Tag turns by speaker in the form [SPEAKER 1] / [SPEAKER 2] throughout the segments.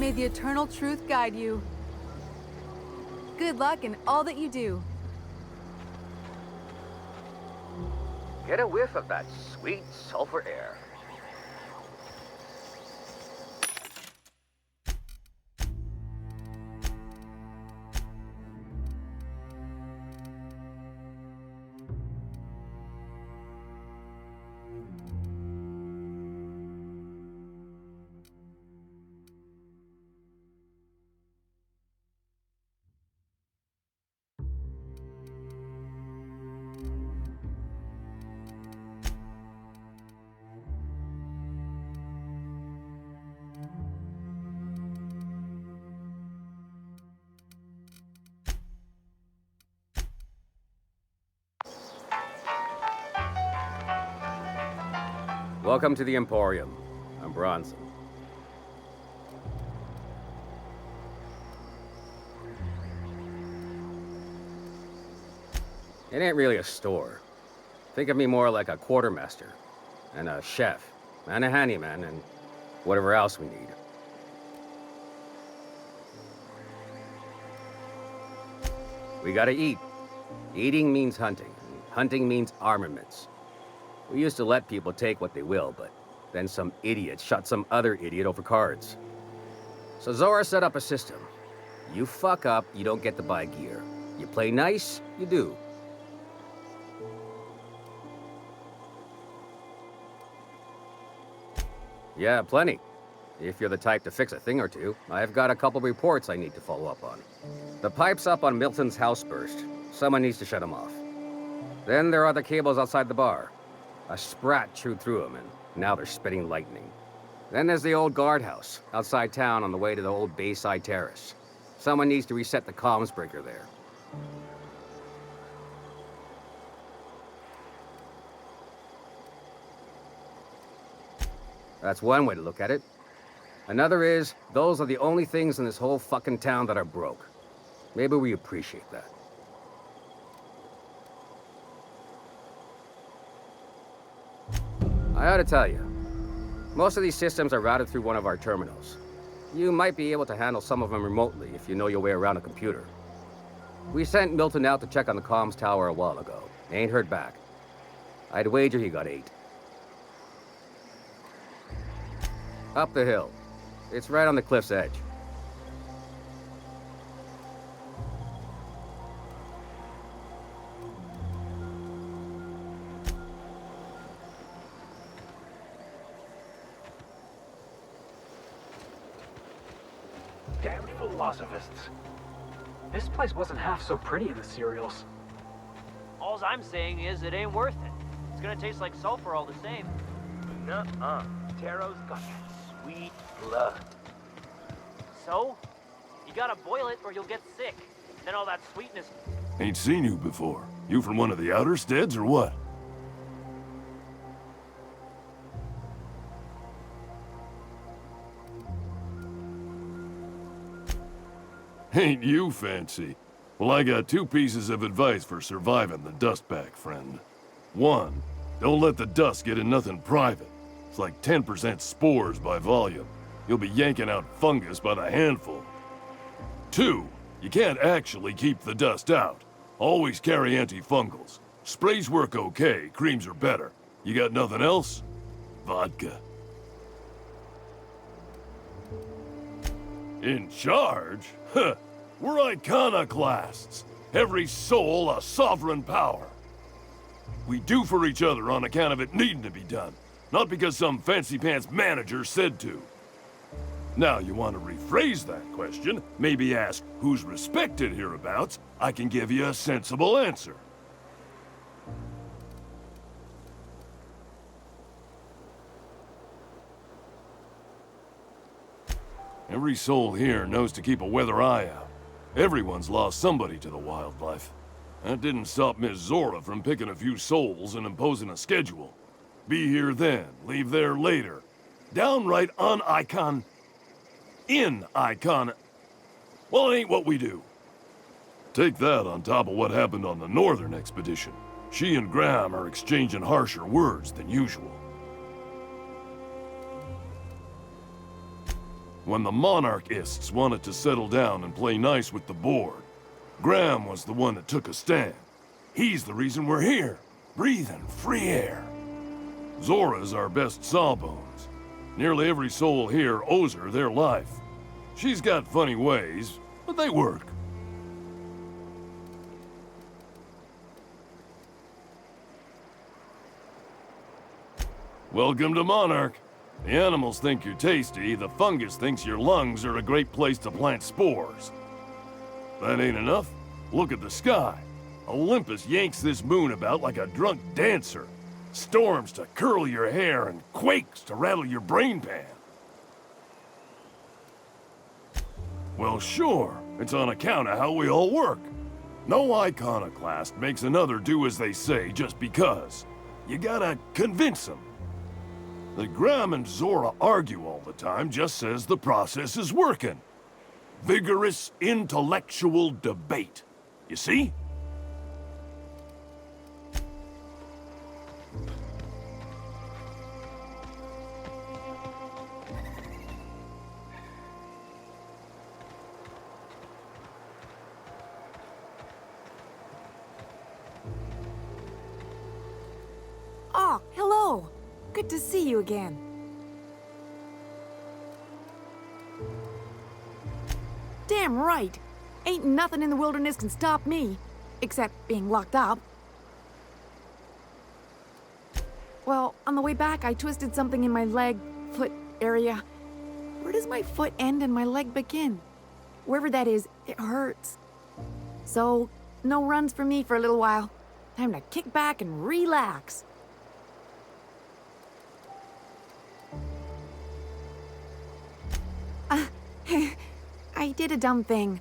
[SPEAKER 1] May the eternal truth guide you. Good luck in all that you do.
[SPEAKER 2] Get a whiff of that sweet sulfur air. Welcome to the Emporium. I'm Bronson. It ain't really a store. Think of me more like a quartermaster, and a chef, and a handyman, and whatever else we need. We gotta eat. Eating means hunting, and hunting means armaments. We used to let people take what they will, but then some idiot shot some other idiot over cards. So Zora set up a system. You fuck up, you don't get to buy gear. You play nice, you do. Yeah, plenty. If you're the type to fix a thing or two, I've got a couple reports I need to follow up on. The pipes up on Milton's house burst. Someone needs to shut them off. Then there are the cables outside the bar. A sprat chewed through them, and now they're spitting lightning. Then there's the old guardhouse, outside town on the way to the old Bayside Terrace. Someone needs to reset the comms breaker there. That's one way to look at it. Another is, those are the only things in this whole fucking town that are broke. Maybe we appreciate that. I ought to tell you, most of these systems are routed through one of our terminals. You might be able to handle some of them remotely if you know your way around a computer. We sent Milton out to check on the comms tower a while ago. Ain't heard back. I'd wager he got 8. Up the hill. It's right on the cliff's edge.
[SPEAKER 3] Damn philosophists. This place wasn't half so pretty in the serials.
[SPEAKER 4] Alls I'm saying is it ain't worth it. It's gonna taste like sulfur all the same.
[SPEAKER 5] Nuh-uh. Taro's got sweet blood.
[SPEAKER 4] So? You gotta boil it or you'll get sick. Then all that sweetness...
[SPEAKER 6] Ain't seen you before. You from one of the outer steads or what? Ain't you fancy? Well, I got 2 pieces of advice for surviving the dust bag, friend. 1, don't let the dust get in nothing private. It's like 10% spores by volume. You'll be yanking out fungus by the handful. 2, you can't actually keep the dust out. Always carry antifungals. Sprays work okay, creams are better. You got nothing else? Vodka. In charge? Huh. We're iconoclasts. Every soul a sovereign power. We do for each other on account of it needing to be done, not because some fancy-pants manager said to. Now, you want to rephrase that question, maybe ask who's respected hereabouts, I can give you a sensible answer. Every soul here knows to keep a weather eye out. Everyone's lost somebody to the wildlife. That didn't stop Miss Zora from picking a few souls and imposing a schedule. Be here then, leave there later. Downright in icon. Well, it ain't what we do. Take that on top of what happened on the northern expedition. She and Graham are exchanging harsher words than usual. When the monarchists wanted to settle down and play nice with the board, Graham was the one that took a stand. He's the reason we're here, breathing free air. Zora's our best sawbones. Nearly every soul here owes her their life. She's got funny ways, but they work. Welcome to Monarch. The animals think you're tasty, the fungus thinks your lungs are a great place to plant spores. That ain't enough. Look at the sky. Olympus yanks this moon about like a drunk dancer. Storms to curl your hair and quakes to rattle your brain pan. Well, sure. It's on account of how we all work. No iconoclast makes another do as they say just because. You gotta convince them. That Graham and Zora argue all the time just says the process is working. Vigorous intellectual debate. You see?
[SPEAKER 1] Oh, hello. Good to see you again. Damn right. Ain't nothing in the wilderness can stop me, except being locked up. Well, on the way back, I twisted something in my leg, foot area. Where does my foot end and my leg begin? Wherever that is, it hurts. So, no runs for me for a little while. Time to kick back and relax. I did a dumb thing.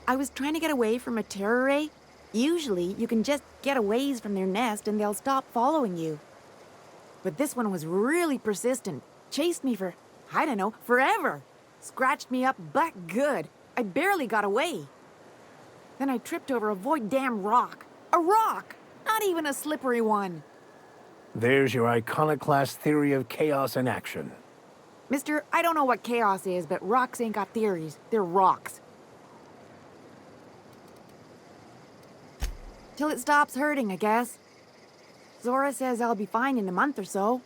[SPEAKER 1] I was trying to get away from a terror ray. Usually, you can just get a ways from their nest and they'll stop following you. But this one was really persistent. Chased me for, I don't know, forever. Scratched me up back good. I barely got away. Then I tripped over a void damn rock. A rock! Not even a slippery one.
[SPEAKER 7] There's your iconoclast theory of chaos in action.
[SPEAKER 1] Mister, I don't know what chaos is, but rocks ain't got theories. They're rocks. Till it stops hurting, I guess. Zora says I'll be fine in a month or so.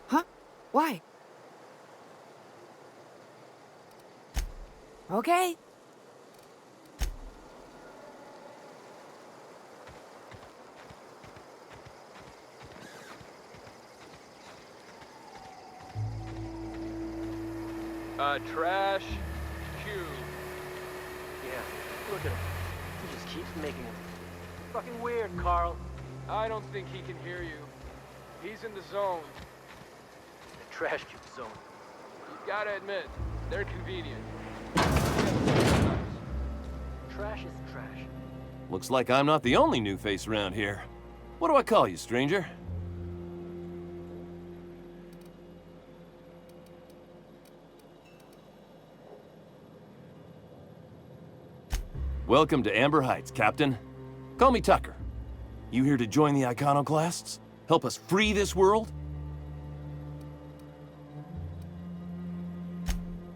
[SPEAKER 1] Huh? Why? Okay.
[SPEAKER 5] Trash cube.
[SPEAKER 4] Yeah, look at him. He just keeps making it. Fucking weird, Carl.
[SPEAKER 5] I don't think he can hear you. He's in the zone.
[SPEAKER 4] The trash cube zone.
[SPEAKER 5] You gotta admit, they're convenient.
[SPEAKER 4] Trash is trash.
[SPEAKER 8] Looks like I'm not the only new face around here. What do I call you, stranger? Welcome to Amber Heights, Captain. Call me Tucker. You here to join the iconoclasts? Help us free this world?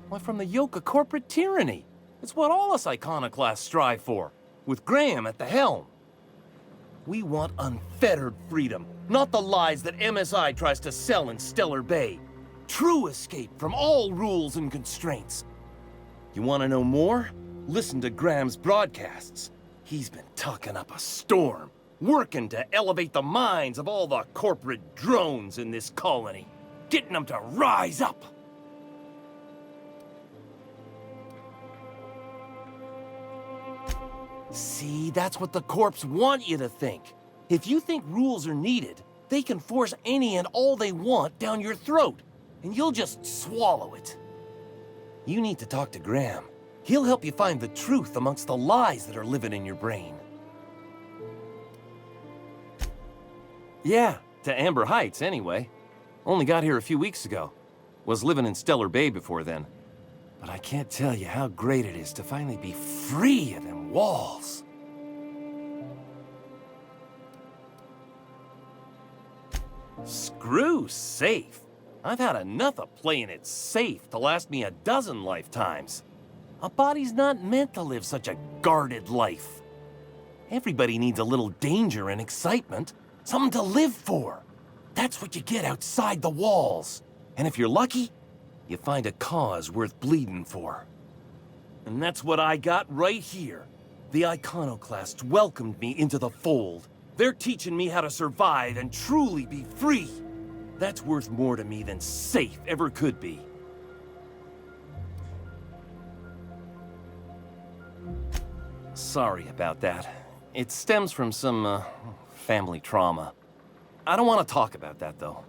[SPEAKER 8] Why, from the yoke of corporate tyranny. It's what all us iconoclasts strive for, with Graham at the helm. We want unfettered freedom, not the lies that MSI tries to sell in Stellar Bay. True escape from all rules and constraints. You want to know more? Listen to Graham's broadcasts. He's been talking up a storm, working to elevate the minds of all the corporate drones in this colony, getting them to rise up. See, that's what the corps want you to think. If you think rules are needed, they can force any and all they want down your throat, and you'll just swallow it. You need to talk to Graham. He'll help you find the truth amongst the lies that are living in your brain. Yeah, to Amber Heights, anyway. Only got here a few weeks ago. Was living in Stellar Bay before then. But I can't tell you how great it is to finally be free of them walls. Screw safe. I've had enough of playing it safe to last me a dozen lifetimes. A body's not meant to live such a guarded life. Everybody needs a little danger and excitement, something to live for. That's what you get outside the walls. And if you're lucky, you find a cause worth bleeding for. And that's what I got right here. The iconoclasts welcomed me into the fold. They're teaching me how to survive and truly be free. That's worth more to me than safe ever could be. Sorry about that. It stems from some, family trauma. I don't want to talk about that, though.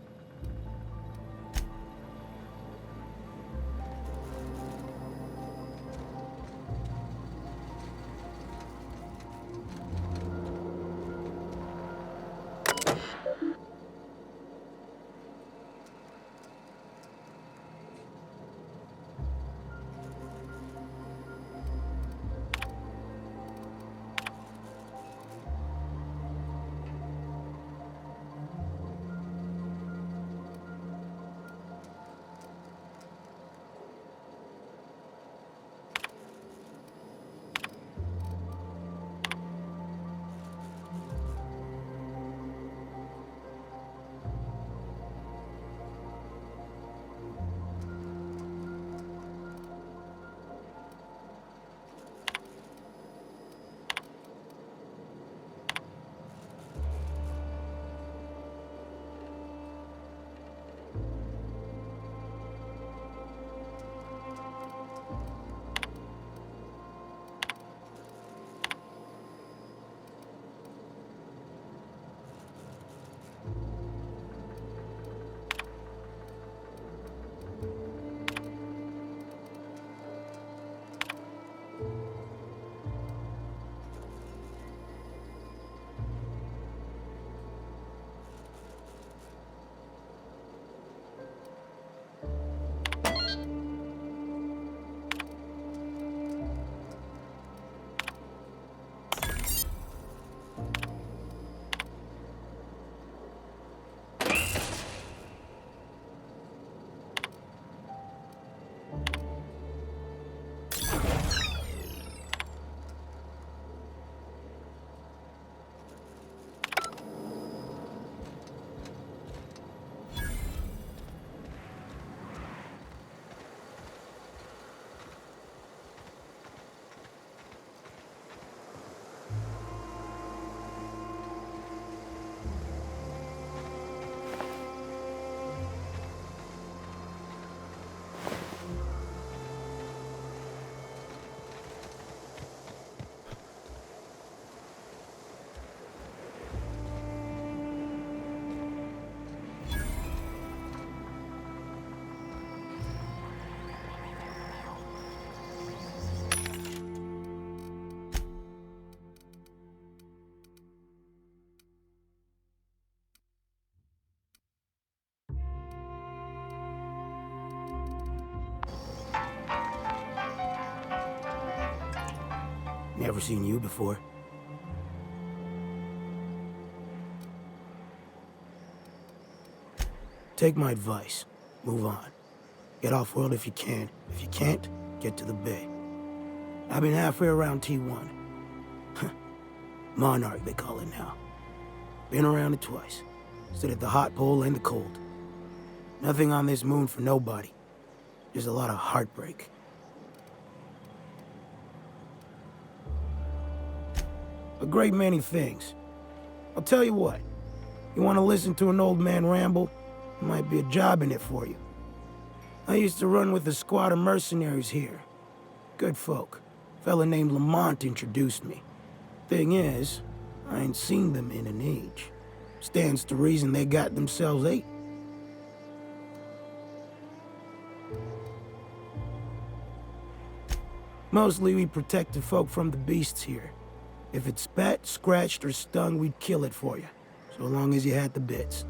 [SPEAKER 7] Never seen you before. Take my advice. Move on. Get off-world if you can. If you can't, get to the bay. I've been halfway around T1. Monarch, they call it now. Been around it twice. Stood at the hot pole and the cold. Nothing on this moon for nobody. Just a lot of heartbreak. A great many things. I'll tell you what. You want to listen to an old man ramble? There might be a job in it for you. I used to run with a squad of mercenaries here. Good folk. A fella named Lamont introduced me. Thing is, I ain't seen them in an age. Stands to reason they got themselves ate. Mostly we protected folk from the beasts here. If it spat, scratched, or stung, we'd kill it for you. So long as you had the bits.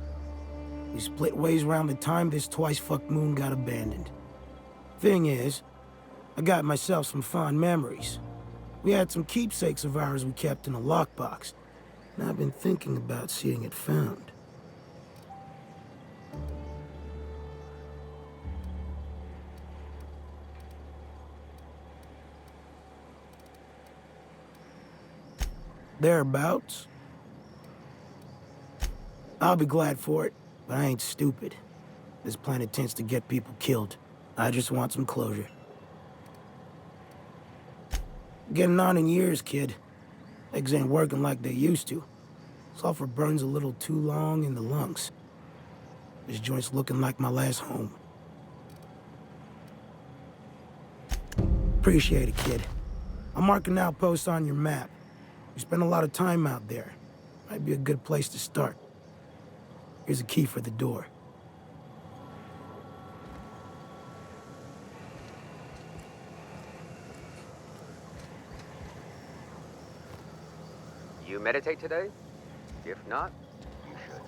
[SPEAKER 7] We split ways around the time this twice-fucked moon got abandoned. Thing is, I got myself some fond memories. We had some keepsakes of ours we kept in a lockbox, and I've been thinking about seeing it found. Thereabouts. I'll be glad for it, but I ain't stupid. This planet tends to get people killed. I just want some closure. Getting on in years, kid. Legs ain't working like they used to. Sulfur burns a little too long in the lungs. This joint's looking like my last home. Appreciate it, kid. I'm marking outposts on your map. You spend a lot of time out there. Might be a good place to start. Here's a key for the door.
[SPEAKER 2] You meditate today? If not, you should.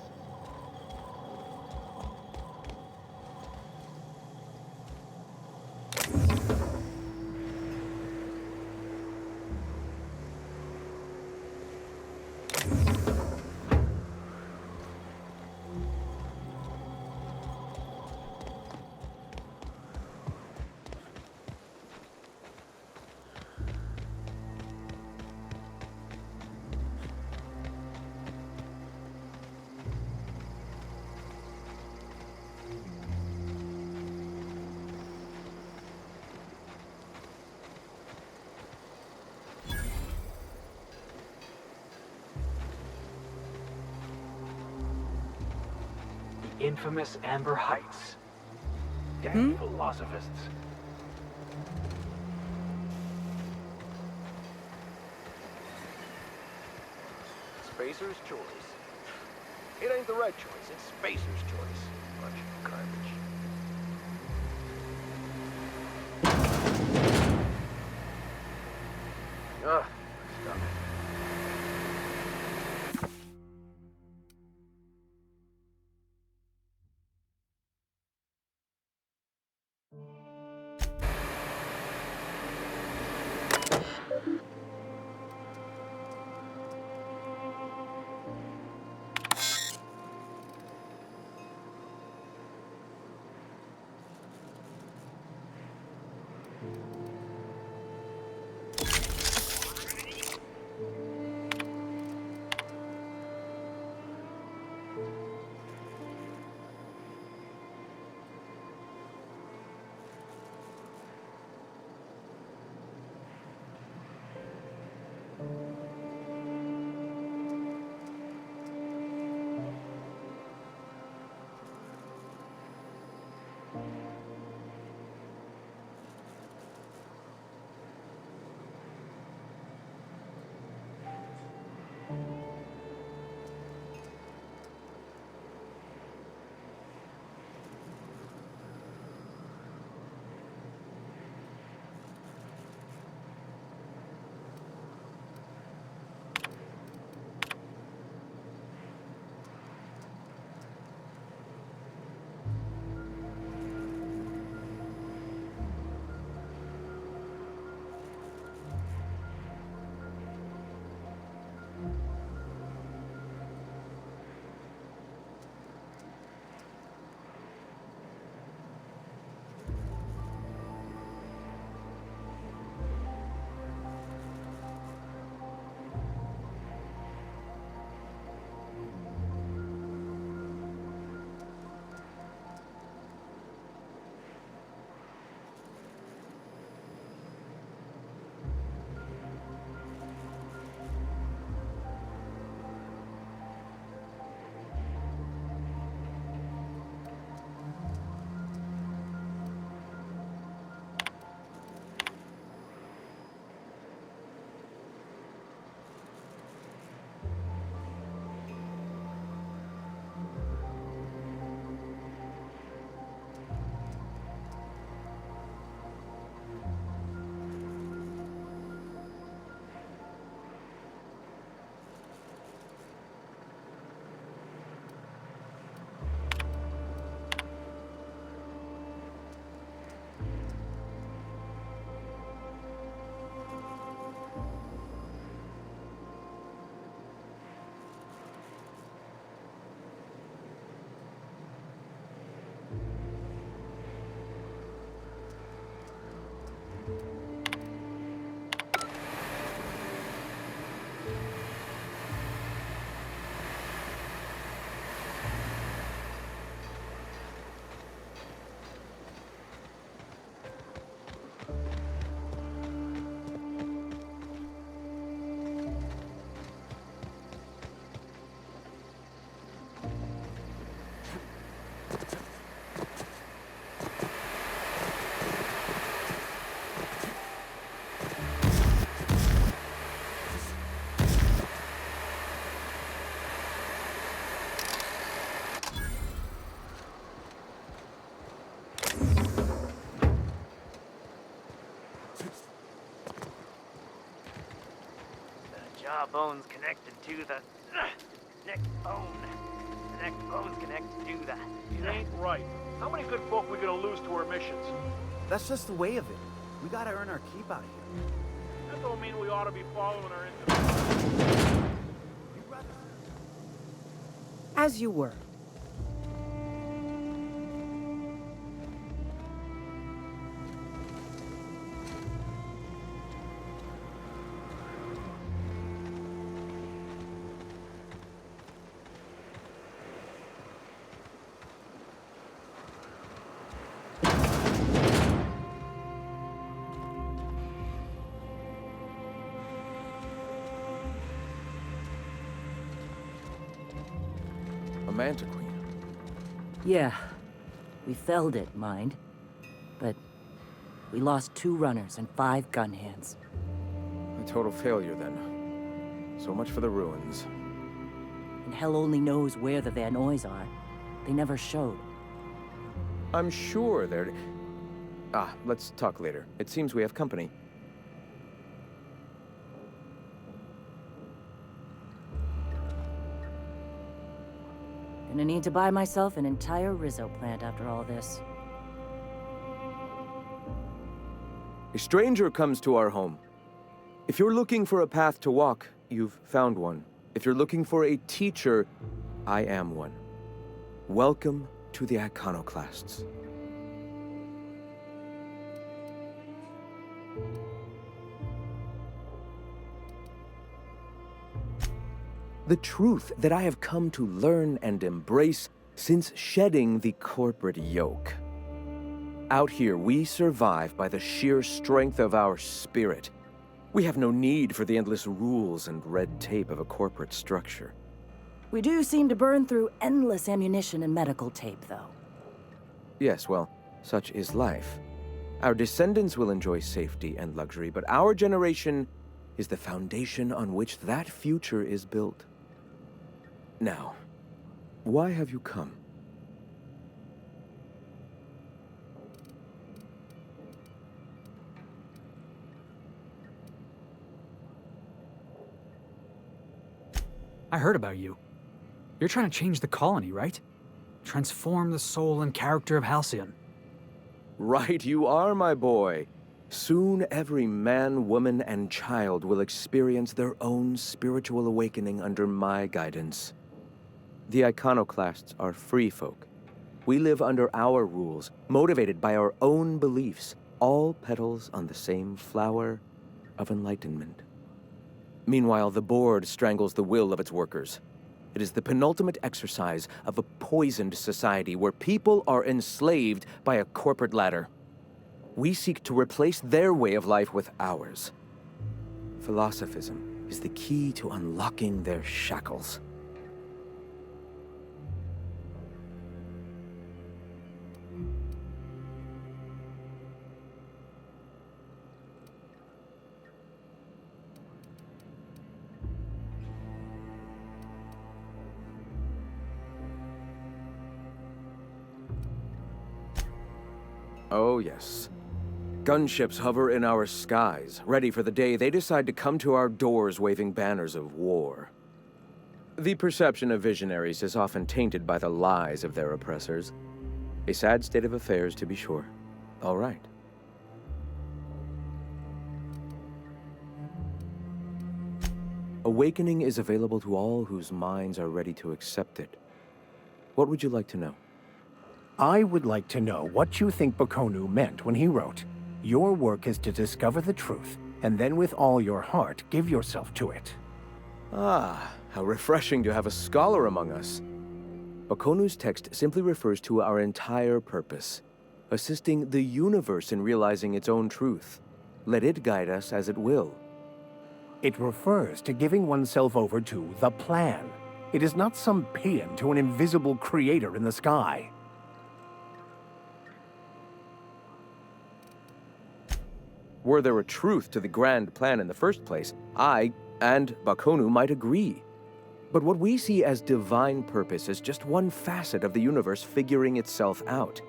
[SPEAKER 3] Infamous Amber Heights. Damn philosophists.
[SPEAKER 5] Spacer's choice. It ain't the right choice, it's Spacer's choice. Bunch of garbage.
[SPEAKER 2] Ugh, stop it.
[SPEAKER 4] jawbone's connected to the next bone. The next bone's connected to the...
[SPEAKER 5] It ain't right. How many good folk we gonna lose to our missions?
[SPEAKER 9] That's just the way of it. We gotta earn our keep out here.
[SPEAKER 5] That don't mean we ought to be following our instincts.
[SPEAKER 10] As you were.
[SPEAKER 9] A manta queen.
[SPEAKER 10] Yeah. We felled it, mind. But we lost 2 runners and 5 gun hands.
[SPEAKER 9] A total failure, then. So much for the ruins.
[SPEAKER 10] And hell only knows where the Vanoys are. They never showed.
[SPEAKER 9] I'm sure they're... let's talk later. It seems we have company.
[SPEAKER 10] Gonna need to buy myself an entire Rizzo plant after all this.
[SPEAKER 9] A stranger comes to our home. If you're looking for a path to walk, you've found one. If you're looking for a teacher, I am one. Welcome to the Iconoclasts. The truth that I have come to learn and embrace since shedding the corporate yoke. Out here, we survive by the sheer strength of our spirit. We have no need for the endless rules and red tape of a corporate structure.
[SPEAKER 10] We do seem to burn through endless ammunition and medical tape, though.
[SPEAKER 9] Yes, well, such is life. Our descendants will enjoy safety and luxury, but our generation is the foundation on which that future is built. Now, why have you come?
[SPEAKER 3] I heard about you. You're trying to change the colony, right? Transform the soul and character of Halcyon.
[SPEAKER 9] Right you are, my boy. Soon every man, woman, and child will experience their own spiritual awakening under my guidance. The Iconoclasts are free folk. We live under our rules, motivated by our own beliefs, all petals on the same flower of enlightenment. Meanwhile, the board strangles the will of its workers. It is the penultimate exercise of a poisoned society where people are enslaved by a corporate ladder. We seek to replace their way of life with ours. Philosophism is the key to unlocking their shackles. Oh, yes. Gunships hover in our skies, ready for the day they decide to come to our doors waving banners of war. The perception of visionaries is often tainted by the lies of their oppressors. A sad state of affairs, to be sure. All right. Awakening is available to all whose minds are ready to accept it. What would you like to know?
[SPEAKER 11] I would like to know what you think Bakonu meant when he wrote, "Your work is to discover the truth, and then with all your heart give yourself to it."
[SPEAKER 9] Ah, how refreshing to have a scholar among us. Bakonu's text simply refers to our entire purpose, assisting the universe in realizing its own truth. Let it guide us as it will.
[SPEAKER 11] It refers to giving oneself over to the plan. It is not some paean to an invisible creator in the sky.
[SPEAKER 9] Were there a truth to the grand plan in the first place, I and Bakonu might agree. But what we see as divine purpose is just one facet of the universe figuring itself out.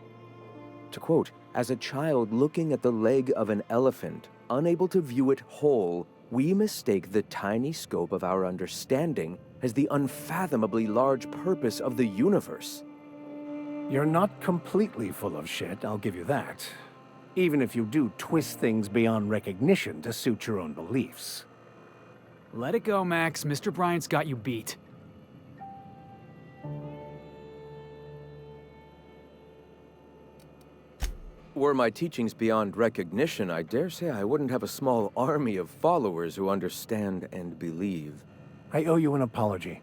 [SPEAKER 9] To quote, "As a child looking at the leg of an elephant, unable to view it whole, we mistake the tiny scope of our understanding as the unfathomably large purpose of the universe.
[SPEAKER 11] You're not completely full of shit, I'll give you that. Even if you do twist things beyond recognition to suit your own beliefs.
[SPEAKER 3] Let it go, Max. Mr. Bryant's got you beat.
[SPEAKER 9] Were my teachings beyond recognition, I dare say I wouldn't have a small army of followers who understand and believe.
[SPEAKER 11] I owe you an apology.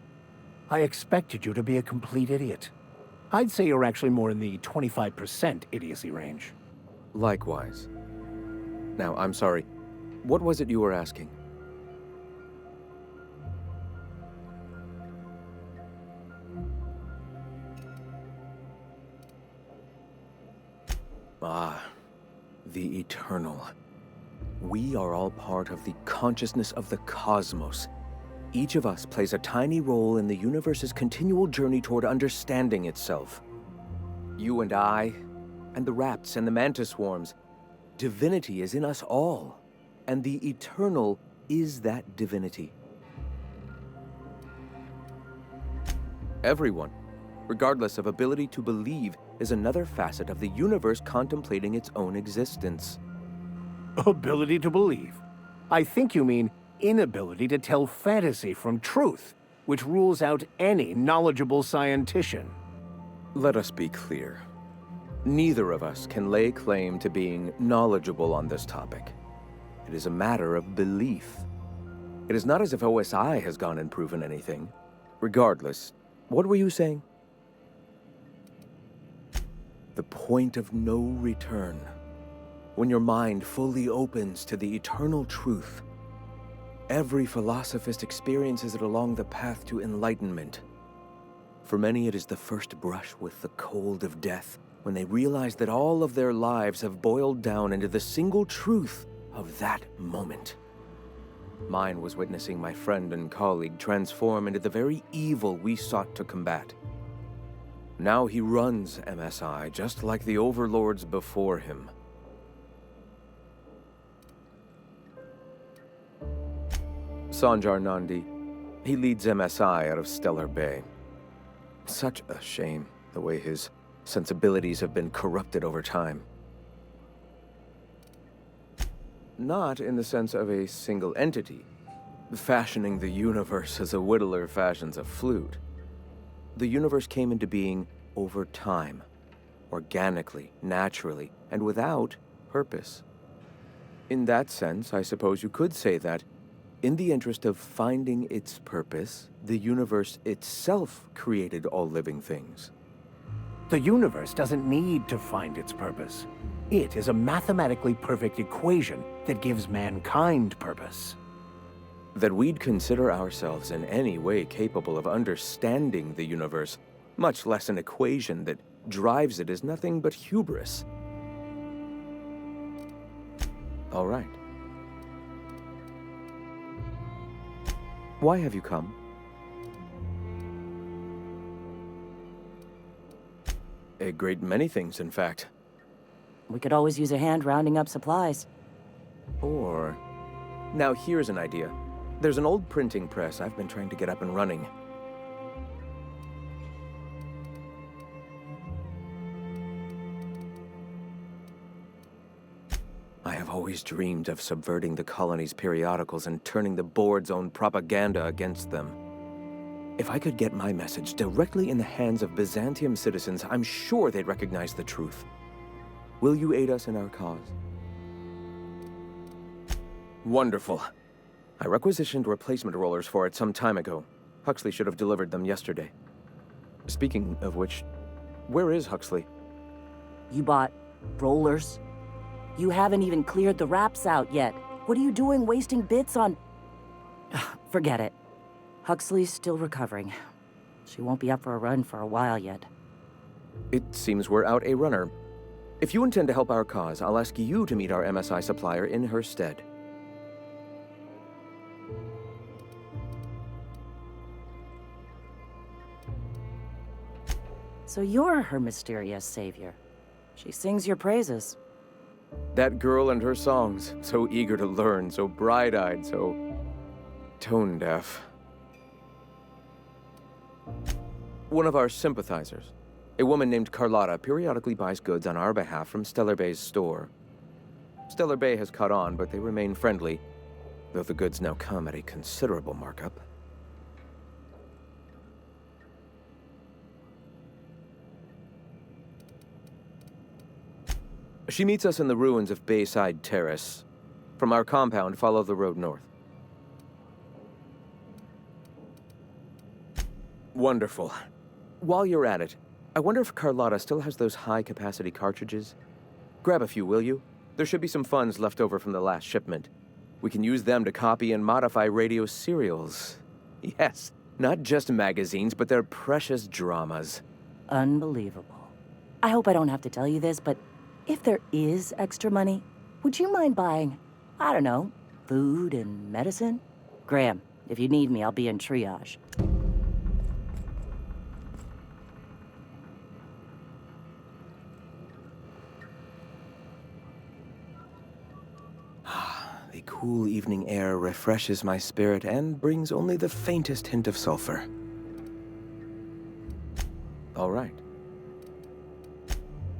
[SPEAKER 11] I expected you to be a complete idiot. I'd say you're actually more in the 25% idiocy range.
[SPEAKER 9] Likewise. Now, I'm sorry. What was it you were asking? Ah, the eternal. We are all part of the consciousness of the cosmos. Each of us plays a tiny role in the universe's continual journey toward understanding itself. You and I, and the rats and the mantis swarms. Divinity is in us all, and the eternal is that divinity. Everyone, regardless of ability to believe, is another facet of the universe contemplating its own existence.
[SPEAKER 11] Ability to believe? I think you mean inability to tell fantasy from truth, which rules out any knowledgeable scientician.
[SPEAKER 9] Let us be clear. Neither of us can lay claim to being knowledgeable on this topic. It is a matter of belief. It is not as if OSI has gone and proven anything. Regardless, what were you saying? The point of no return. When your mind fully opens to the eternal truth. Every philosophist experiences it along the path to enlightenment. For many, it is the first brush with the cold of death, when they realize that all of their lives have boiled down into the single truth of that moment. Mine was witnessing my friend and colleague transform into the very evil we sought to combat. Now he runs MSI just like the overlords before him. Sanjar Nandi. He leads MSI out of Stellar Bay. Such a shame, the way his sensibilities have been corrupted over time. Not in the sense of a single entity, fashioning the universe as a whittler fashions a flute. The universe came into being over time, organically, naturally, and without purpose. In that sense, I suppose you could say that, in the interest of finding its purpose, the universe itself created all living things.
[SPEAKER 11] The universe doesn't need to find its purpose. It is a mathematically perfect equation that gives mankind purpose.
[SPEAKER 9] That we'd consider ourselves in any way capable of understanding the universe, much less an equation that drives it, is nothing but hubris. All right. Why have you come? A great many things, in fact.
[SPEAKER 10] We could always use a hand rounding up supplies.
[SPEAKER 9] Or... Now here's an idea. There's an old printing press I've been trying to get up and running. I have always dreamed of subverting the colony's periodicals and turning the board's own propaganda against them. If I could get my message directly in the hands of Byzantium citizens, I'm sure they'd recognize the truth. Will you aid us in our cause? Wonderful. I requisitioned replacement rollers for it some time ago. Huxley should have delivered them yesterday. Speaking of which, where is Huxley?
[SPEAKER 10] You bought rollers? You haven't even cleared the wraps out yet. What are you doing wasting bits on... Forget it. Huxley's still recovering. She won't be up for a run for a while yet.
[SPEAKER 9] It seems we're out a runner. If you intend to help our cause, I'll ask you to meet our MSI supplier in her stead.
[SPEAKER 10] So you're her mysterious savior. She sings your praises.
[SPEAKER 9] That girl and her songs, so eager to learn, so bright-eyed, so tone-deaf. One of our sympathizers, a woman named Carlotta, periodically buys goods on our behalf from Stellar Bay's store. Stellar Bay has caught on, but they remain friendly, though the goods now come at a considerable markup. She meets us in the ruins of Bayside Terrace. From our compound, follow the road north. Wonderful. While you're at it, I wonder if Carlotta still has those high-capacity cartridges? Grab a few, will you? There should be some funds left over from the last shipment. We can use them to copy and modify radio serials. Yes, not just magazines, but their precious dramas.
[SPEAKER 10] Unbelievable. I hope I don't have to tell you this, but if there is extra money, would you mind buying, I don't know, food and medicine? Graham, if you need me, I'll be in triage.
[SPEAKER 9] The cool evening air refreshes my spirit and brings only the faintest hint of sulfur. All right.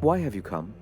[SPEAKER 9] Why have you come?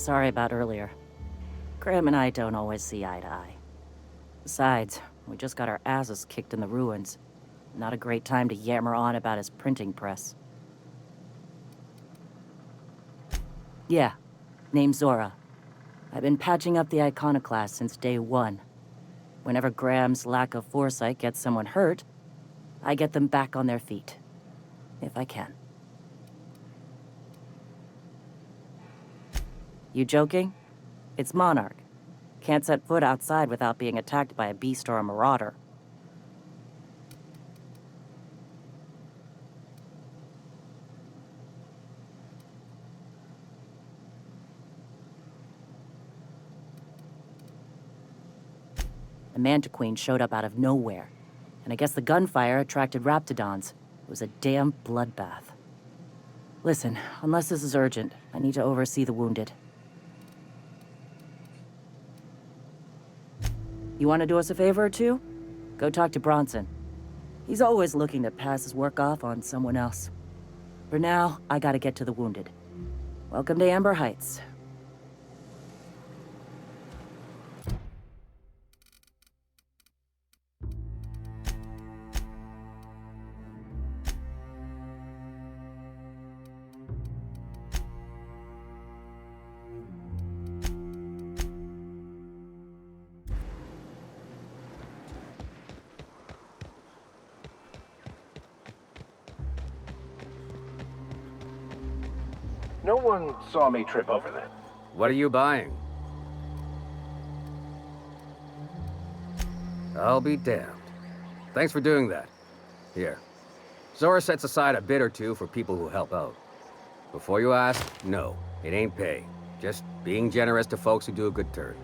[SPEAKER 10] Sorry about earlier. Graham and I don't always see eye to eye. Besides, we just got our asses kicked in the ruins. Not a great time to yammer on about his printing press. Yeah, name's Zora. I've been patching up the iconoclast since day one. Whenever Graham's lack of foresight gets someone hurt, I get them back on their feet. If I can. You joking? It's Monarch. Can't set foot outside without being attacked by a beast or a marauder. The Mantiqueen showed up out of nowhere, and I guess the gunfire attracted raptidons. It was a damn bloodbath. Listen, unless this is urgent, I need to oversee the wounded. You want to do us a favor or two? Go talk to Bronson. He's always looking to pass his work off on someone else. For now, I gotta get to the wounded. Welcome to Amber Heights.
[SPEAKER 11] No one saw me trip over that.
[SPEAKER 2] What are you buying? I'll be damned. Thanks for doing that. Here. Zora sets aside a bit or two for people who help out. Before you ask, no, it ain't pay. Just being generous to folks who do a good turn.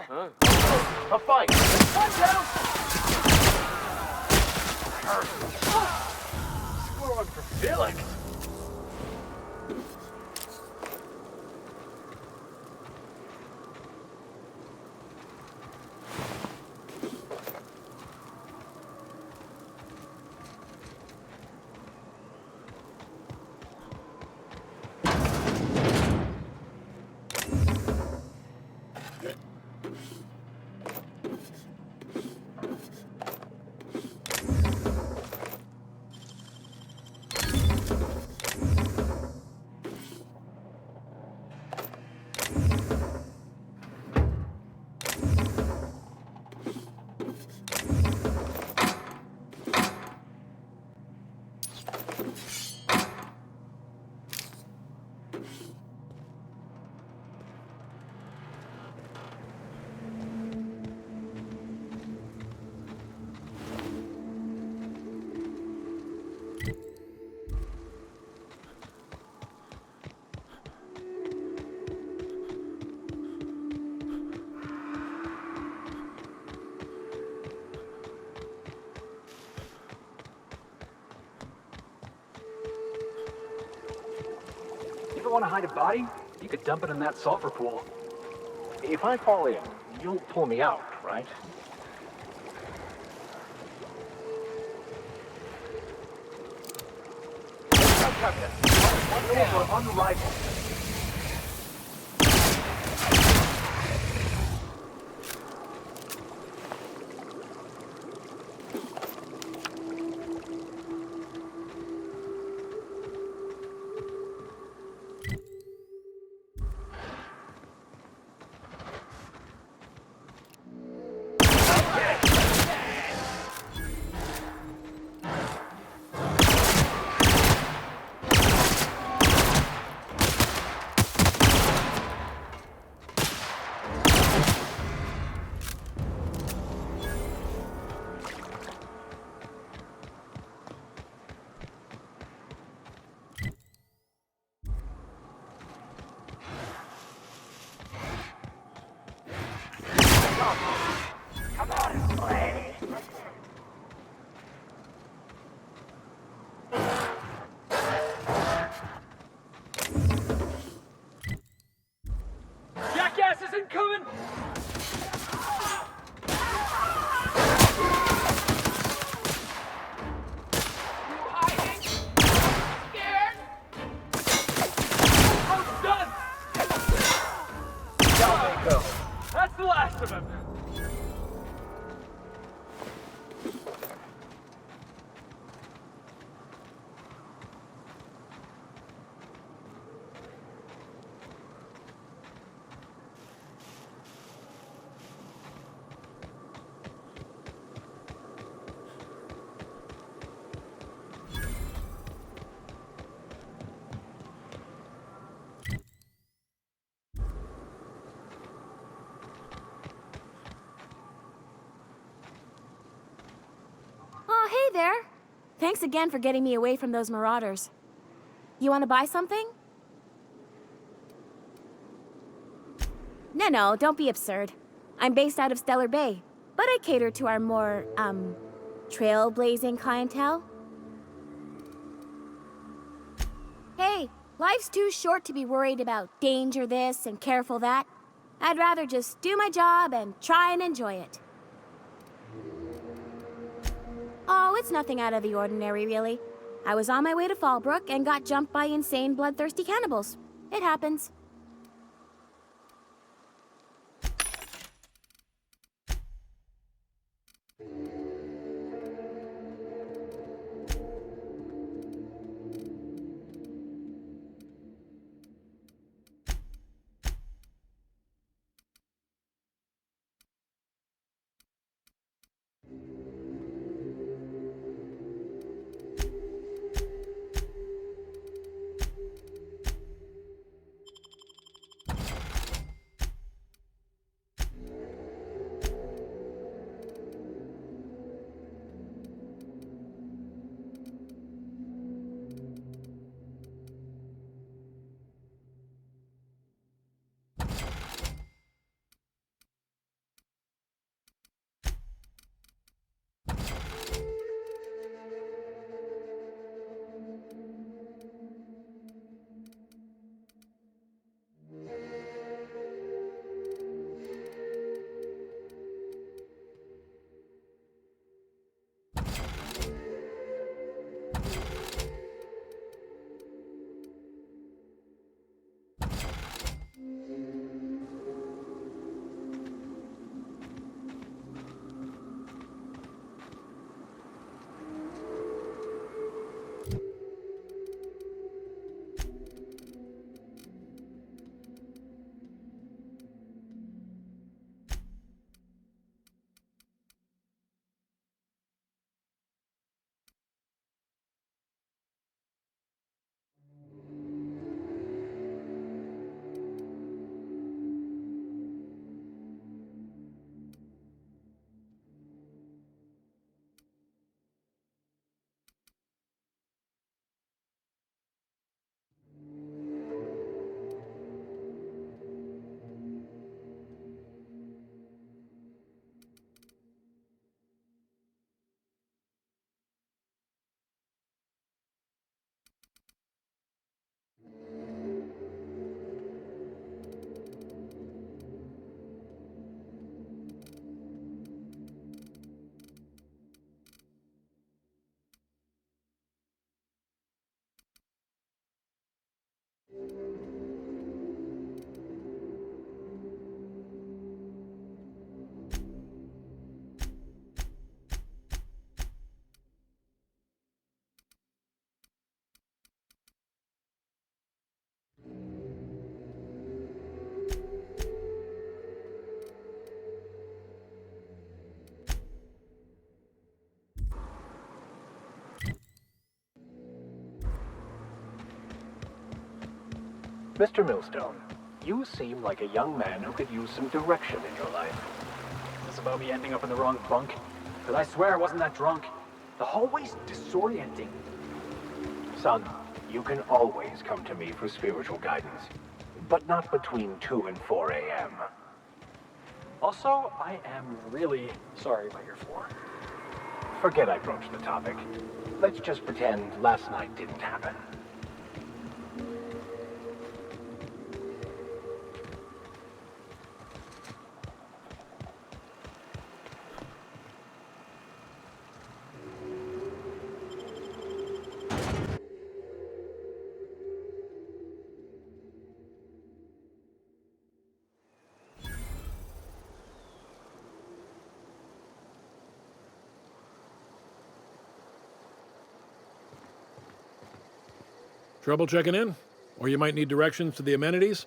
[SPEAKER 5] A fight! Watch out! Score one for Felix!
[SPEAKER 3] You want to hide a body? You could dump it in that sulfur pool.
[SPEAKER 11] If I fall in, you'll pull me out, right?
[SPEAKER 3] One man unrivaled.
[SPEAKER 4] last of him!
[SPEAKER 12] Oh, hey there. Thanks again for getting me away from those marauders. You want to buy something? No, don't be absurd. I'm based out of Stellar Bay, but I cater to our more, trailblazing clientele. Hey, life's too short to be worried about danger this and careful that. I'd rather just do my job and try and enjoy it. Oh, it's nothing out of the ordinary, really. I was on my way to Fallbrook and got jumped by insane, bloodthirsty cannibals. It happens.
[SPEAKER 11] Mr. Millstone, you seem like a young man who could use some direction in your life.
[SPEAKER 3] Is this about me ending up in the wrong bunk? Because I swear I wasn't that drunk. The hallway's disorienting.
[SPEAKER 11] Son, you can always come to me for spiritual guidance, but not between 2 and 4 a.m.
[SPEAKER 3] Also, I am really sorry about your floor.
[SPEAKER 11] Forget I broached the topic. Let's just pretend last night didn't happen.
[SPEAKER 13] Trouble checking in? Or you might need directions to the amenities?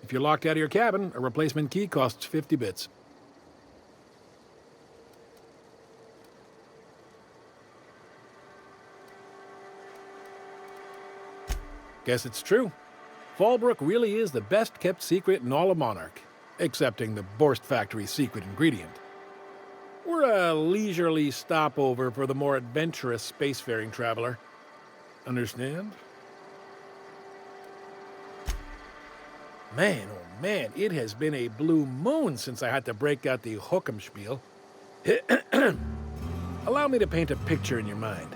[SPEAKER 13] If you're locked out of your cabin, a replacement key costs 50 bits. Guess it's true. Fallbrook really is the best-kept secret in all of Monarch, excepting the Borst Factory's secret ingredient. We're a leisurely stopover for the more adventurous spacefaring traveler. Understand? Man, oh man, it has been a blue moon since I had to break out the hook'em spiel. Allow me to paint a picture in your mind.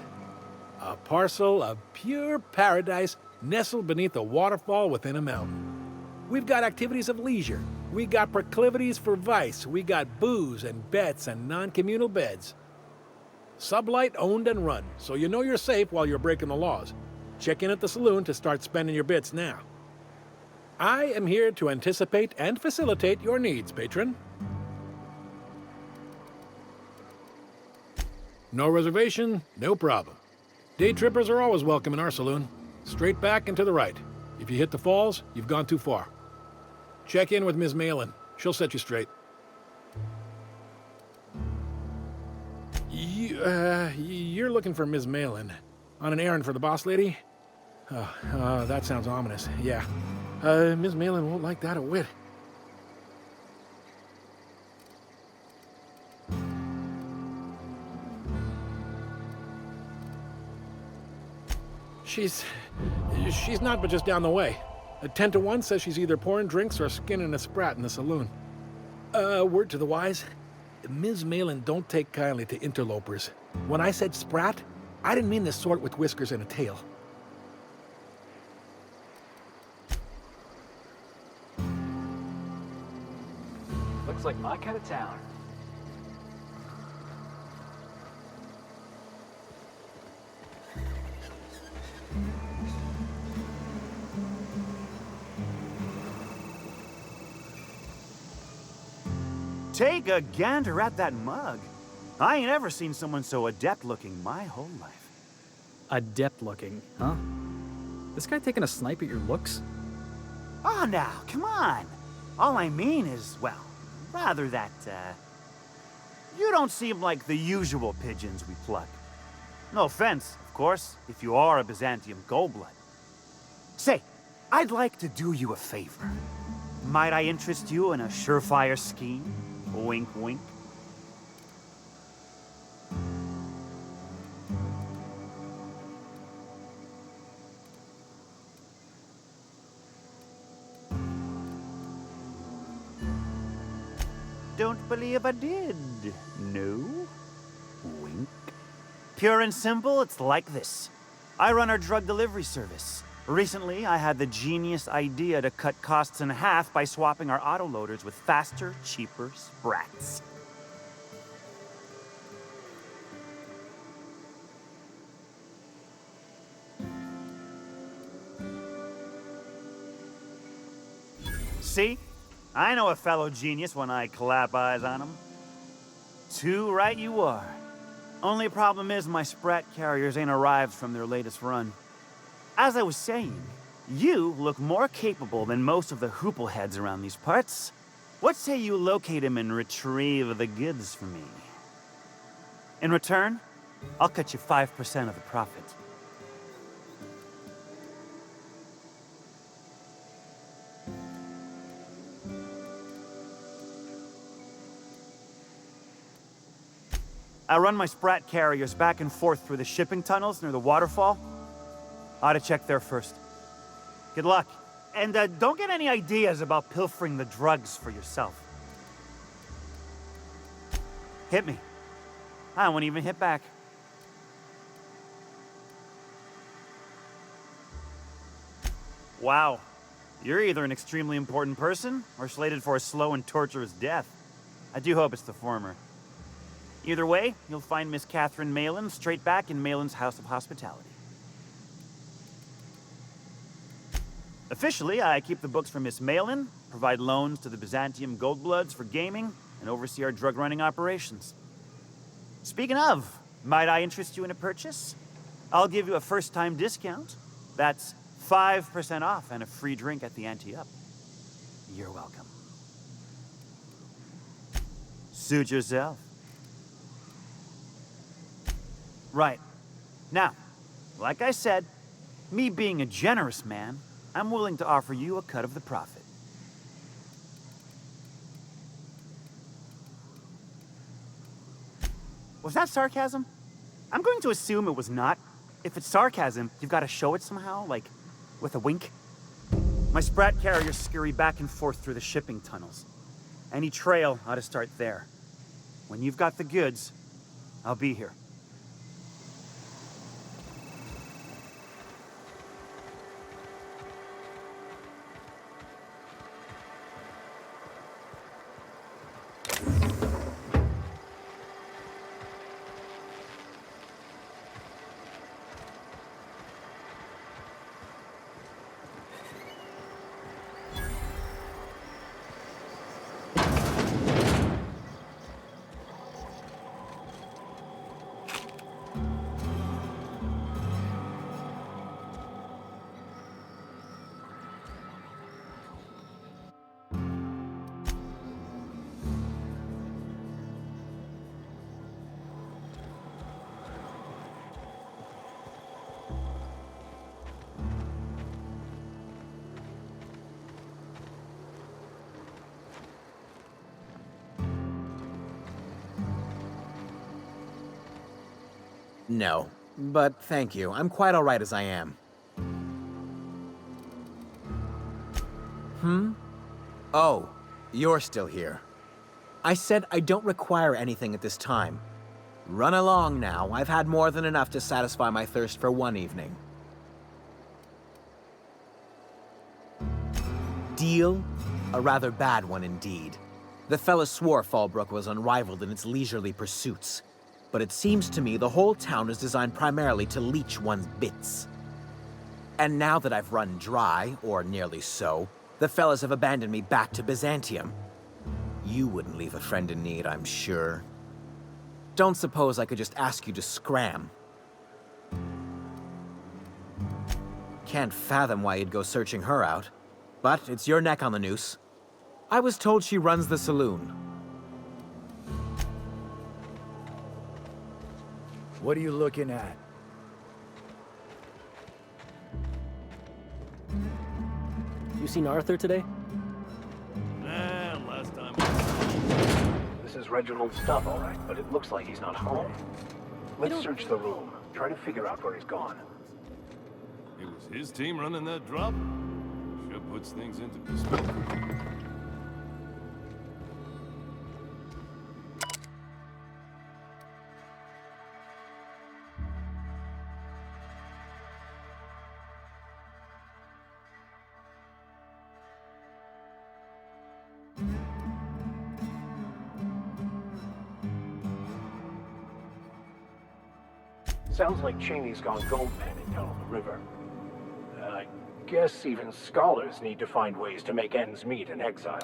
[SPEAKER 13] A parcel of pure paradise nestled beneath a waterfall within a mountain. We've got activities of leisure. We got proclivities for vice. We got booze and bets and non-communal beds. Sublight owned and run, so you know you're safe while you're breaking the laws. Check in at the saloon to start spending your bits now. I am here to anticipate and facilitate your needs, patron. No reservation, no problem. Day trippers are always welcome in our saloon. Straight back and to the right. If you hit the falls, you've gone too far. Check in with Ms. Malin. She'll set you straight. You're looking for Ms. Malin. On an errand for the boss lady? That sounds ominous. Yeah. Ms. Malin won't like that a whit. She's not but just down the way. A 10 to 1 says she's either pouring drinks or skinning a sprat in the saloon. Word to the wise, Ms. Malin don't take kindly to interlopers. When I said sprat, I didn't mean the sort with whiskers and a tail.
[SPEAKER 3] Looks like my kind of town.
[SPEAKER 14] Take a gander at that mug. I ain't ever seen someone so adept-looking my whole life.
[SPEAKER 3] Adept-looking, huh? This guy taking a snipe at your looks?
[SPEAKER 14] Oh, now, come on. All I mean is, well, rather that, you don't seem like the usual pigeons we pluck. No offense, of course, if you are a Byzantium goldblood. Say, I'd like to do you a favor. Might I interest you in a surefire scheme? Wink, wink. Don't believe I did. No? Wink. Pure and simple, it's like this. I run our drug delivery service. Recently, I had the genius idea to cut costs in half by swapping our autoloaders with faster, cheaper sprats. See? I know a fellow genius when I clap eyes on him. Too right you are. Only problem is my sprat carriers ain't arrived from their latest run. As I was saying, you look more capable than most of the hoople heads around these parts. What say you locate him and retrieve the goods for me? In return, I'll cut you 5% of the profit. I run my sprat carriers back and forth through the shipping tunnels near the waterfall. Ought to check there first. Good luck. And don't get any ideas about pilfering the drugs for yourself. Hit me. I won't even hit back. Wow. You're either an extremely important person or slated for a slow and torturous death. I do hope it's the former. Either way, you'll find Miss Catherine Malin straight back in Malin's House of Hospitality. Officially, I keep the books for Miss Malin, provide loans to the Byzantium Goldbloods for gaming, and oversee our drug-running operations. Speaking of, might I interest you in a purchase? I'll give you a first-time discount. That's 5% off and a free drink at the ante up. You're welcome. Suit yourself. Right. Now, like I said, me being a generous man, I'm willing to offer you a cut of the profit. Was that sarcasm? I'm going to assume it was not. If it's sarcasm, you've got to show it somehow, like with a wink. My sprat carriers scurry back and forth through the shipping tunnels. Any trail ought to start there. When you've got the goods, I'll be here.
[SPEAKER 15] No, but thank you. I'm quite all right as I am. Oh, you're still here. I said I don't require anything at this time. Run along now. I've had more than enough to satisfy my thirst for one evening. Deal? A rather bad one indeed. The fella swore Fallbrook was unrivaled in its leisurely pursuits. But it seems to me the whole town is designed primarily to leech one's bits. And now that I've run dry, or nearly so, the fellas have abandoned me back to Byzantium. You wouldn't leave a friend in need, I'm sure. Don't suppose I could just ask you to scram. Can't fathom why you'd go searching her out. But it's your neck on the noose. I was told she runs the saloon.
[SPEAKER 16] What are you looking at?
[SPEAKER 17] You seen Arthur today?
[SPEAKER 6] Nah, last time.
[SPEAKER 11] This is Reginald's stuff, all right, but it looks like he's not home. Let's search the room. Try to figure out where he's gone.
[SPEAKER 6] It was his team running that drop? Sure puts things into perspective.
[SPEAKER 11] Sounds like Cheney's gone gold panning down on the river. I guess even scholars need to find ways to make ends meet in exile.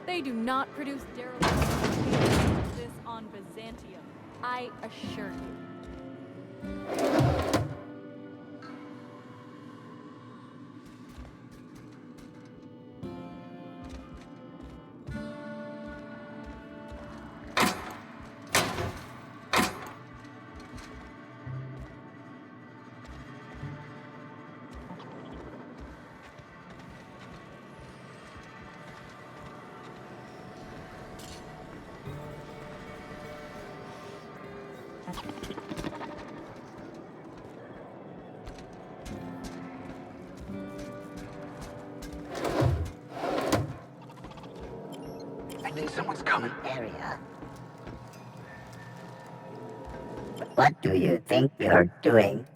[SPEAKER 18] They do not produce derelict like this on Byzantium, I assure you.
[SPEAKER 19] I think someone's coming. Area. What do you think you're doing?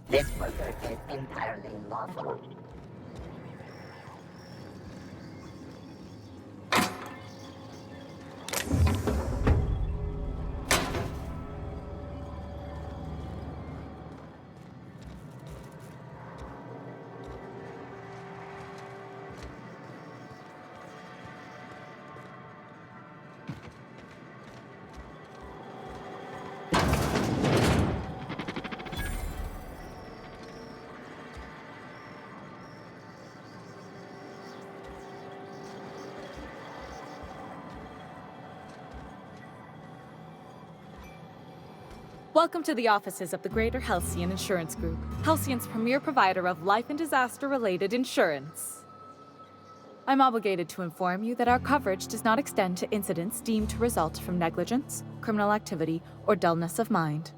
[SPEAKER 19] This worker is entirely lawful.
[SPEAKER 18] Welcome to the offices of the Greater Halcyon Insurance Group, Halcyon's premier provider of life and disaster-related insurance. I'm obligated to inform you that our coverage does not extend to incidents deemed to result from negligence, criminal activity, or dullness of mind.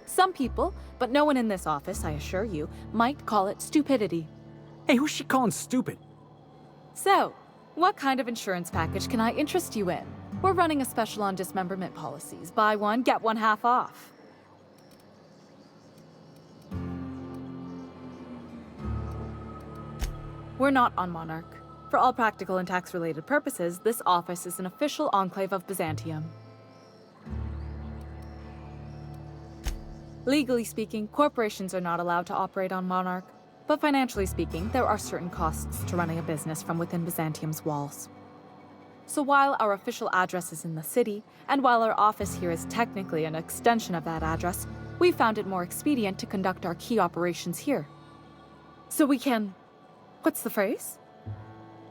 [SPEAKER 18] Some people, but no one in this office, I assure you, might call it stupidity.
[SPEAKER 3] Hey, who's she calling stupid?
[SPEAKER 18] So, what kind of insurance package can I interest you in? We're running a special on dismemberment policies. Buy one, get one half off. We're not on Monarch. For all practical and tax-related purposes, this office is an official enclave of Byzantium. Legally speaking, corporations are not allowed to operate on Monarch, but financially speaking, there are certain costs to running a business from within Byzantium's walls. So while our official address is in the city, and while our office here is technically an extension of that address, we found it more expedient to conduct our key operations here. So we can... what's the phrase?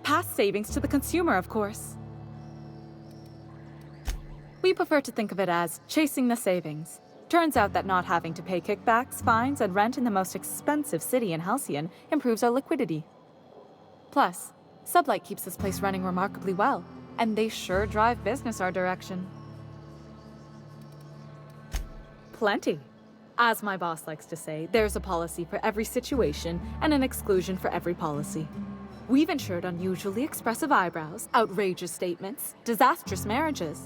[SPEAKER 18] Pass savings to the consumer, of course. We prefer to think of it as chasing the savings. Turns out that not having to pay kickbacks, fines, and rent in the most expensive city in Halcyon improves our liquidity. Plus, Sublight keeps this place running remarkably well, and they sure drive business our direction. Plenty. As my boss likes to say, there's a policy for every situation and an exclusion for every policy. We've insured unusually expressive eyebrows, outrageous statements, disastrous marriages.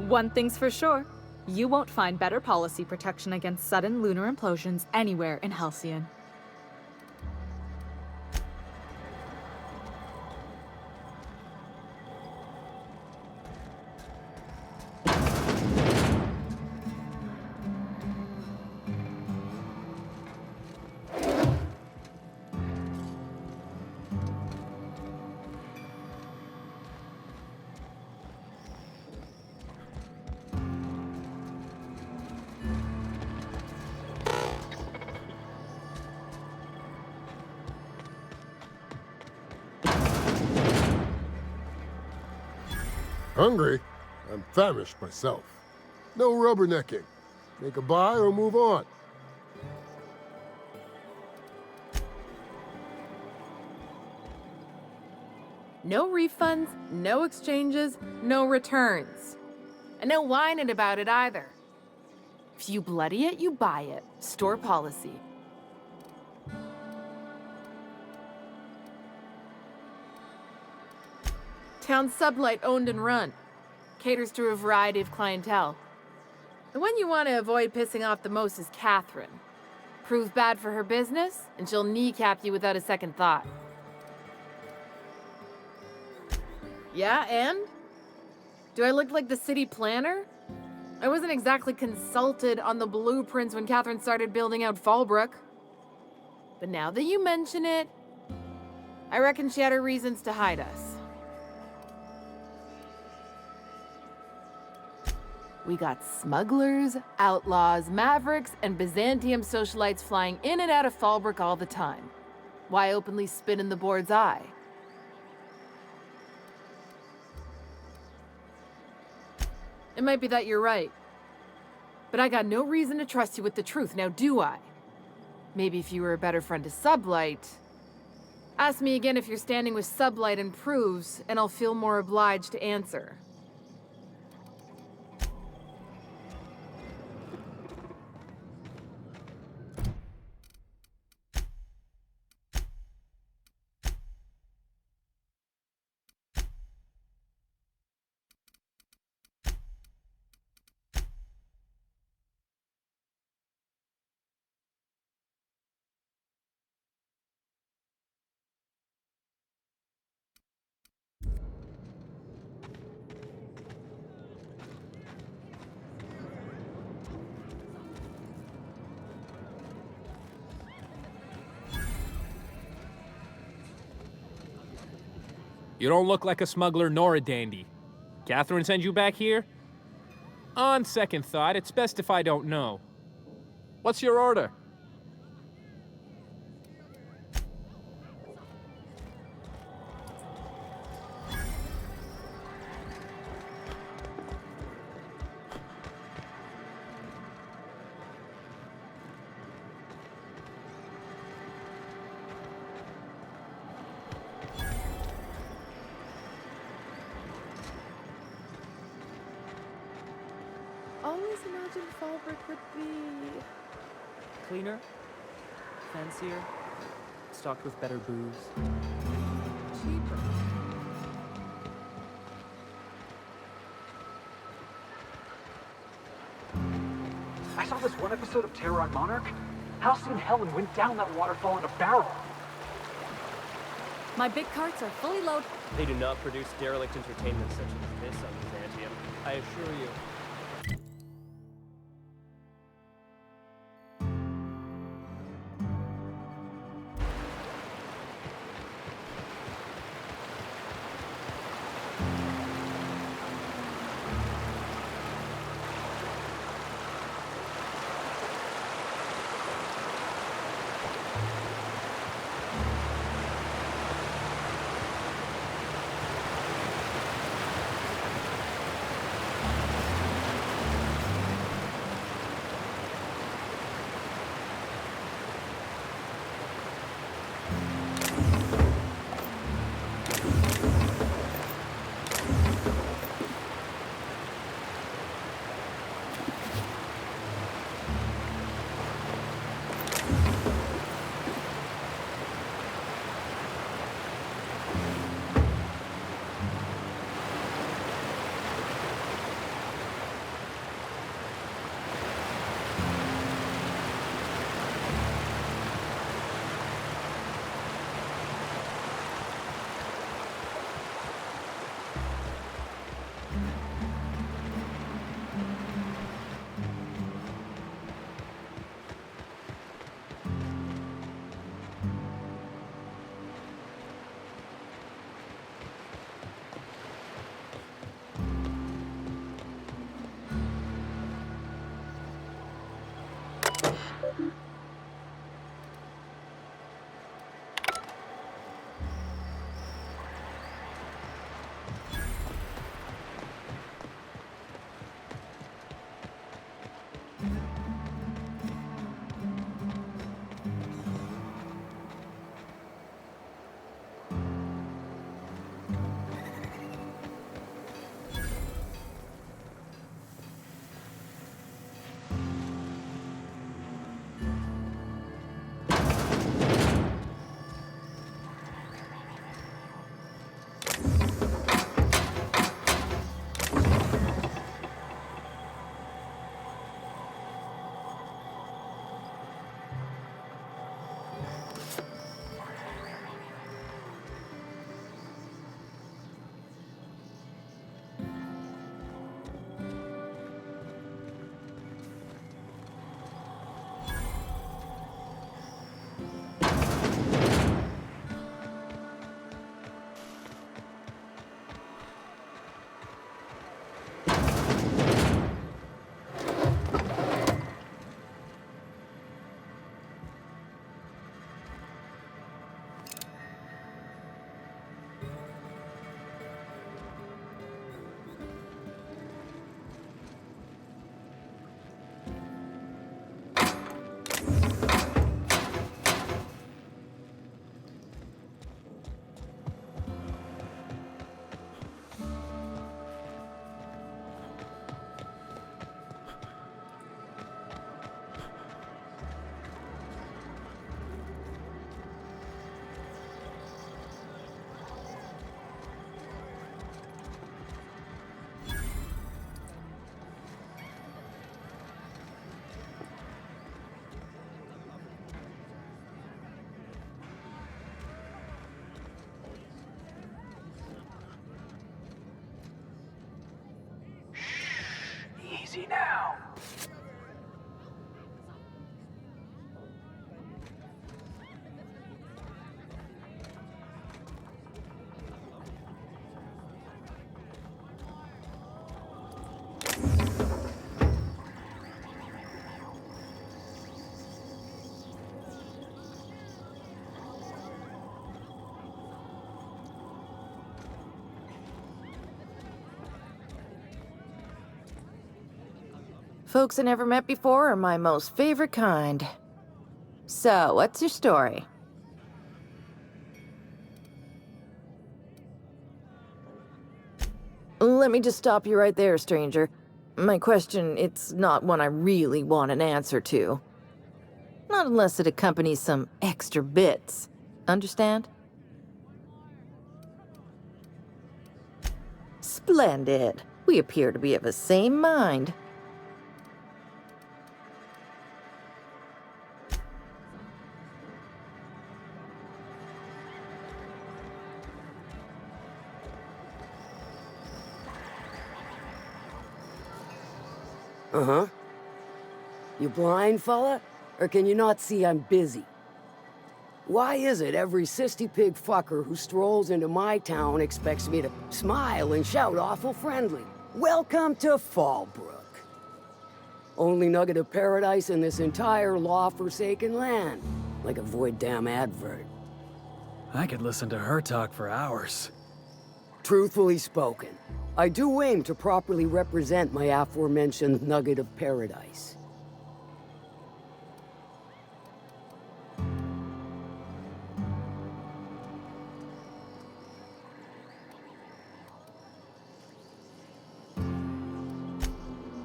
[SPEAKER 18] One thing's for sure, you won't find better policy protection against sudden lunar implosions anywhere in Halcyon.
[SPEAKER 20] Hungry? I'm famished myself. No rubbernecking. Make a buy or move on.
[SPEAKER 21] No refunds, no exchanges, no returns. And no whining about it either.
[SPEAKER 1] If you bloody it, you buy it. Store policy.
[SPEAKER 21] Town Sublight owned and run. Caters to a variety of clientele. The one you want to avoid pissing off the most is Catherine. Proves bad for her business, and she'll kneecap you without a second thought. Yeah, and? Do I look like the city planner? I wasn't exactly consulted on the blueprints when Catherine started building out Fallbrook. But now that you mention it, I reckon she had her reasons to hide us. We got smugglers, outlaws, mavericks, and Byzantium socialites flying in and out of Fallbrook all the time. Why openly spit in the board's eye? It might be that you're right. But I got no reason to trust you with the truth, now do I? Maybe if you were a better friend to Sublight. Ask me again if you're standing with Sublight and proves, and I'll feel more obliged to answer.
[SPEAKER 22] You don't look like a smuggler nor a dandy. Catherine sent you back here? On second thought, it's best if I don't know. What's your order?
[SPEAKER 21] always imagined Fallbrook would be...
[SPEAKER 17] Cleaner, fancier, stocked with better booze.
[SPEAKER 21] cheaper.
[SPEAKER 3] I saw this one episode of Terror on Monarch. Halcyon and Helen went down that waterfall in a barrel.
[SPEAKER 18] My big carts are fully loaded.
[SPEAKER 17] They do not produce derelict entertainment such as this on Byzantium, I assure you.
[SPEAKER 3] Easy now.
[SPEAKER 7] Folks I never met before are my most favorite kind. So, what's your story? Let me just stop you right there, stranger. My question, it's not one I really want an answer to. Not unless it accompanies some extra bits. Understand? Splendid. We appear to be of the same mind.
[SPEAKER 8] Uh-huh. You blind, fella? Or can you not see I'm busy? Why is it every sissy pig fucker who strolls into my town expects me to smile and shout awful friendly? Welcome to Fallbrook. Only nugget of paradise in this entire law-forsaken land. Like a void damn advert.
[SPEAKER 3] I could listen to her talk for hours.
[SPEAKER 8] Truthfully spoken, I do aim to properly represent my aforementioned nugget of paradise.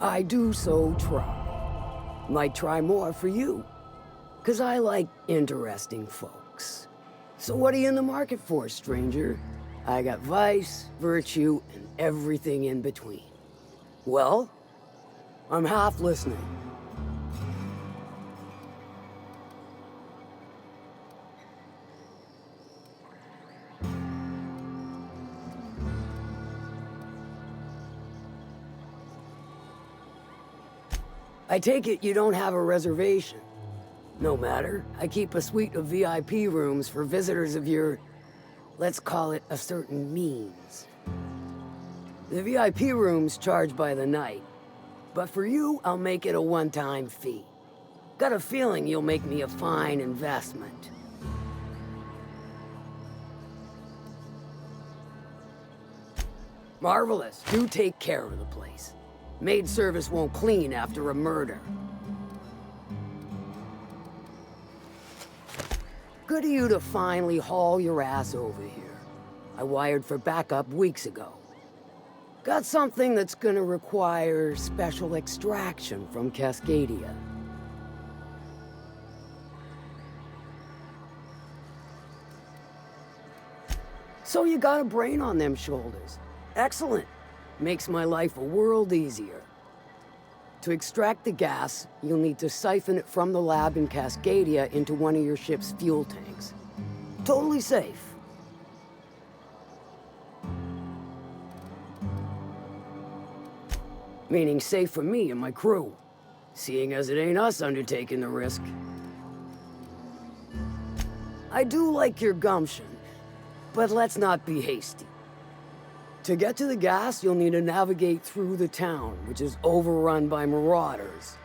[SPEAKER 8] I do so try. Might try more for you. 'Cause I like interesting folks. So what are you in the market for, stranger? I got vice, virtue, and everything in between. Well, I'm half listening. I take it you don't have a reservation. No matter, I keep a suite of VIP rooms for visitors of your, let's call it a certain means. The VIP rooms charge by the night, but for you, I'll make it a one-time fee. Got a feeling you'll make me a fine investment. Marvelous. Do take care of the place. Maid service won't clean after a murder. Good of you to finally haul your ass over here. I wired for backup weeks ago. Got something that's gonna require special extraction from Cascadia. So you got a brain on them shoulders. Excellent. Makes my life a world easier. To extract the gas, you'll need to siphon it from the lab in Cascadia into one of your ship's fuel tanks. Totally safe. Meaning safe for me and my crew, seeing as it ain't us undertaking the risk. I do like your gumption, but let's not be hasty. To get to the gas, you'll need to navigate through the town, which is overrun by marauders.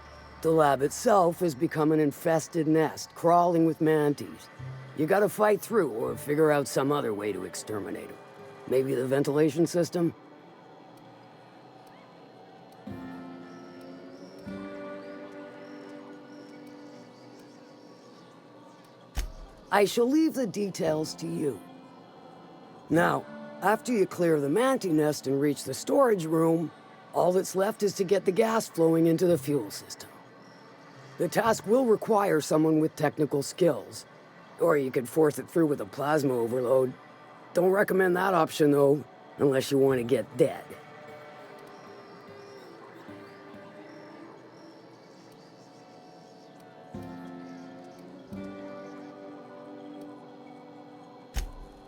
[SPEAKER 8] The lab itself has become an infested nest, crawling with mantis. You gotta fight through or figure out some other way to exterminate them. Maybe the ventilation system? I shall leave the details to you. Now, after you clear the mantis nest and reach the storage room, all that's left is to get the gas flowing into the fuel system. The task will require someone with technical skills, or you could force it through with a plasma overload. Don't recommend that option, though, unless you want to get dead.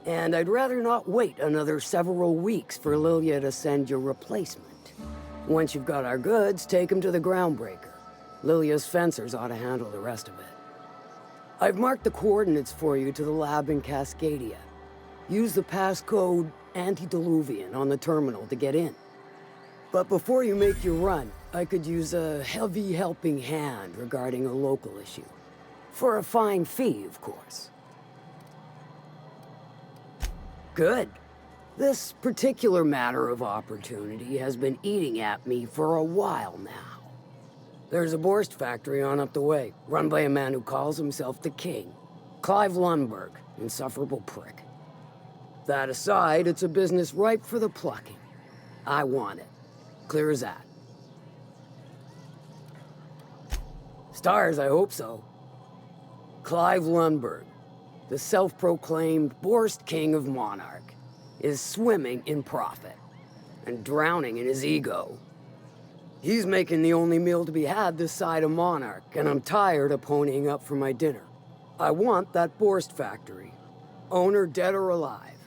[SPEAKER 8] And I'd rather not wait another several weeks for Lilia to send your replacement. Once you've got our goods, take them to the groundbreaker. Lilia's fencers ought to handle the rest of it. I've marked the coordinates for you to the lab in Cascadia. Use the passcode Antediluvian on the terminal to get in. But before you make your run, I could use a heavy helping hand regarding a local issue. For a fine fee, of course. Good. This particular matter of opportunity has been eating at me for a while now. There's a Borst factory on up the way, run by a man who calls himself the King. Clive Lundberg, insufferable prick. That aside, it's a business ripe for the plucking. I want it. Clear as that. Stars, I hope so. Clive Lundberg, the self-proclaimed Borst King of Monarch, is swimming in profit and drowning in his ego. He's making the only meal to be had this side of Monarch, and I'm tired of ponying up for my dinner. I want that Borst factory, owner dead or alive.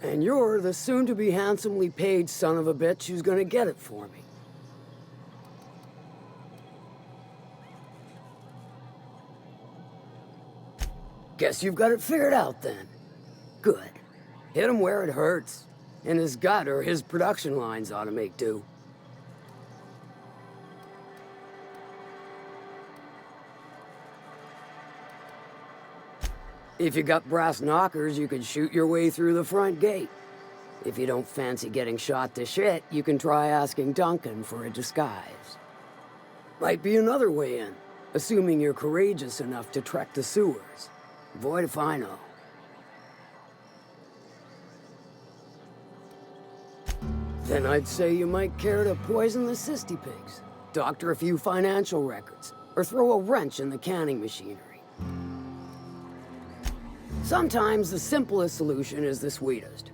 [SPEAKER 8] And you're the soon-to-be handsomely paid son of a bitch who's gonna get it for me. Guess you've got it figured out then. Good. Hit him where it hurts. In his gut, or his production lines ought to make do. If you got brass knockers, you can shoot your way through the front gate. If you don't fancy getting shot to shit, you can try asking Duncan for a disguise. Might be another way in, assuming you're courageous enough to trek the sewers. Void if I know. Then I'd say you might care to poison the cysty pigs, doctor a few financial records, or throw a wrench in the canning machinery. Sometimes the simplest solution is the sweetest.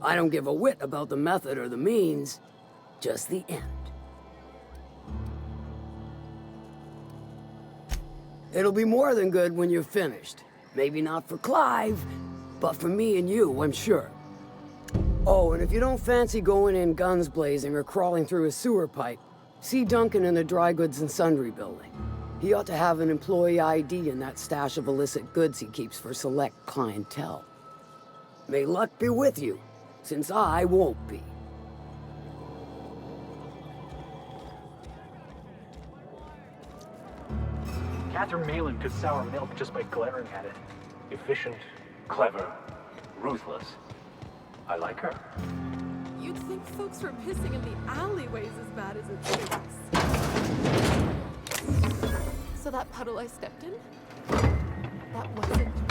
[SPEAKER 8] I don't give a whit about the method or the means, just the end. It'll be more than good when you're finished. Maybe not for Clive, but for me and you, I'm sure. Oh, and if you don't fancy going in guns blazing or crawling through a sewer pipe, see Duncan in the dry goods and sundry building. He ought to have an employee ID in that stash of illicit goods he keeps for select clientele. May luck be with you, since I won't be.
[SPEAKER 9] Catherine Malin could sour milk just by glaring at it. Efficient, clever, ruthless. I like her.
[SPEAKER 10] You'd think folks were pissing in the alleyways as bad as it stinks. So that puddle I stepped in? That wasn't